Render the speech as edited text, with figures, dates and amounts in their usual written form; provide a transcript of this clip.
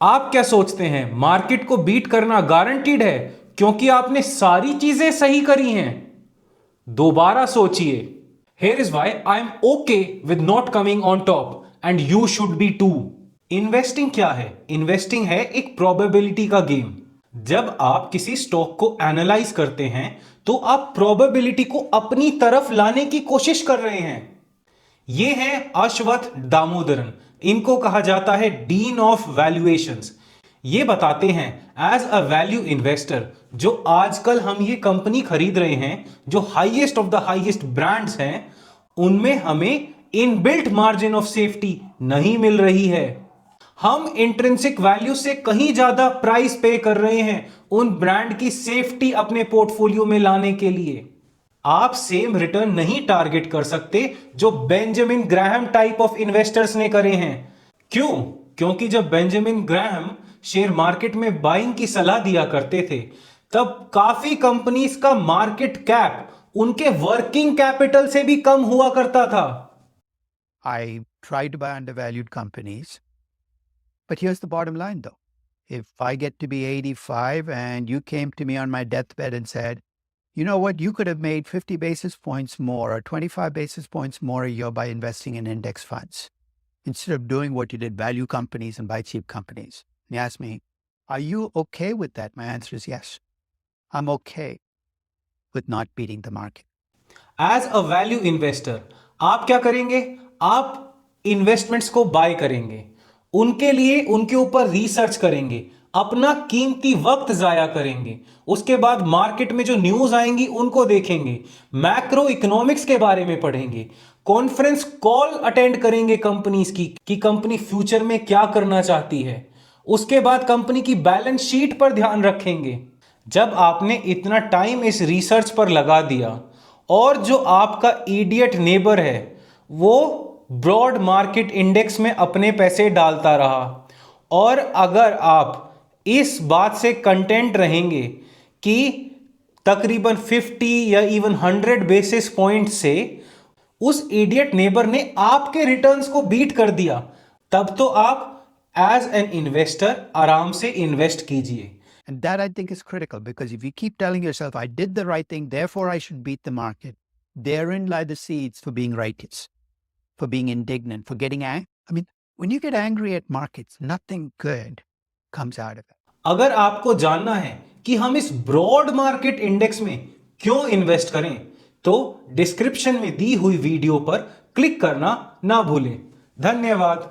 आप क्या सोचते हैं मार्केट को बीट करना गारंटीड है क्योंकि आपने सारी चीजें सही करी हैं? दोबारा सोचिए। Here is why I am okay with not coming on top and you should be too. Investing क्या है? इन्वेस्टिंग है एक प्रोबेबिलिटी का गेम। जब आप किसी स्टॉक को एनालाइज करते हैं तो आप प्रोबेबिलिटी को अपनी तरफ लाने की कोशिश कर रहे हैं। ये हैं अश्वथ दामोदरन। इनको कहा जाता है डीन ऑफ वैल्यूएशंस। ये बताते हैं एज अ वैल्यू इन्वेस्टर जो आजकल हम ये कंपनी खरीद रहे हैं जो highest of the highest brands हैं, उनमें हमें इनबिल्ट मार्जिन ऑफ सेफ्टी नहीं मिल रही है। हम इंट्रिंसिक वैल्यू से कहीं ज्यादा प्राइस पे कर रहे हैं उन ब्रांड की सेफ्टी अपने पोर्टफोलियो में लाने के लिए। आप सेम रिटर्न नहीं टारगेट कर सकते जो Benjamin Graham type of investors ने करे हैं। क्यों? क्योंकि जब बेंजामिन ग्राहम शेयर मार्केट में बाइंग की सलाह दिया करते थे तब काफी कंपनीज का मार्केट कैप उनके वर्किंग कैपिटल से भी कम हुआ करता था। I try to buy undervalued companies. But here's the bottom line though. If I get to be 85 and you came to me on my deathbed and said, you know what, you could have made 50 basis points more or 25 basis points more a year by investing in index funds instead of doing what you did, value companies and buy cheap companies. And you ask me, are you okay with that? My answer is yes. I'm okay with not beating the market. As a value investor आप क्या करेंगे? आप investments को bye करेंगे, उनके लिए उनके ऊपर रिसर्च करेंगे, अपना कीमती वक्त जाया करेंगे, उसके बाद मार्केट में जो न्यूज आएंगी उनको देखेंगे, मैक्रो इकोनॉमिक्स के बारे में पढ़ेंगे, कॉन्फ्रेंस कॉल अटेंड करेंगे कंपनीज की कि कंपनी फ्यूचर में क्या करना चाहती है, उसके बाद कंपनी की बैलेंस शीट पर ध्यान रखेंगे। जब आपने इतना टाइम इस रिसर्च पर लगा दिया और जो आपका इडियट नेबर है वो ब्रॉड मार्केट इंडेक्स में अपने पैसे डालता रहा, और अगर आप इस बात से कंटेंट रहेंगे कि तकरीबन 50 या इवन 100 बेसिस पॉइंट से उस इडियट नेबर ने आपके रिटर्न्स को बीट कर दिया, तब तो आप एज एन इन्वेस्टर आराम से इन्वेस्ट कीजिए। And that I think is critical because if you keep telling yourself, I did the right thing, therefore I should beat the market, therein lie the seeds for being righteous, for being indignant, for getting angry. I mean, when you get angry at markets, nothing good comes out of it. अगर आपको जानना है कि हम इस broad market index में क्यों invest करें तो डिस्क्रिप्शन में दी हुई वीडियो पर क्लिक करना ना भूलें। धन्यवाद।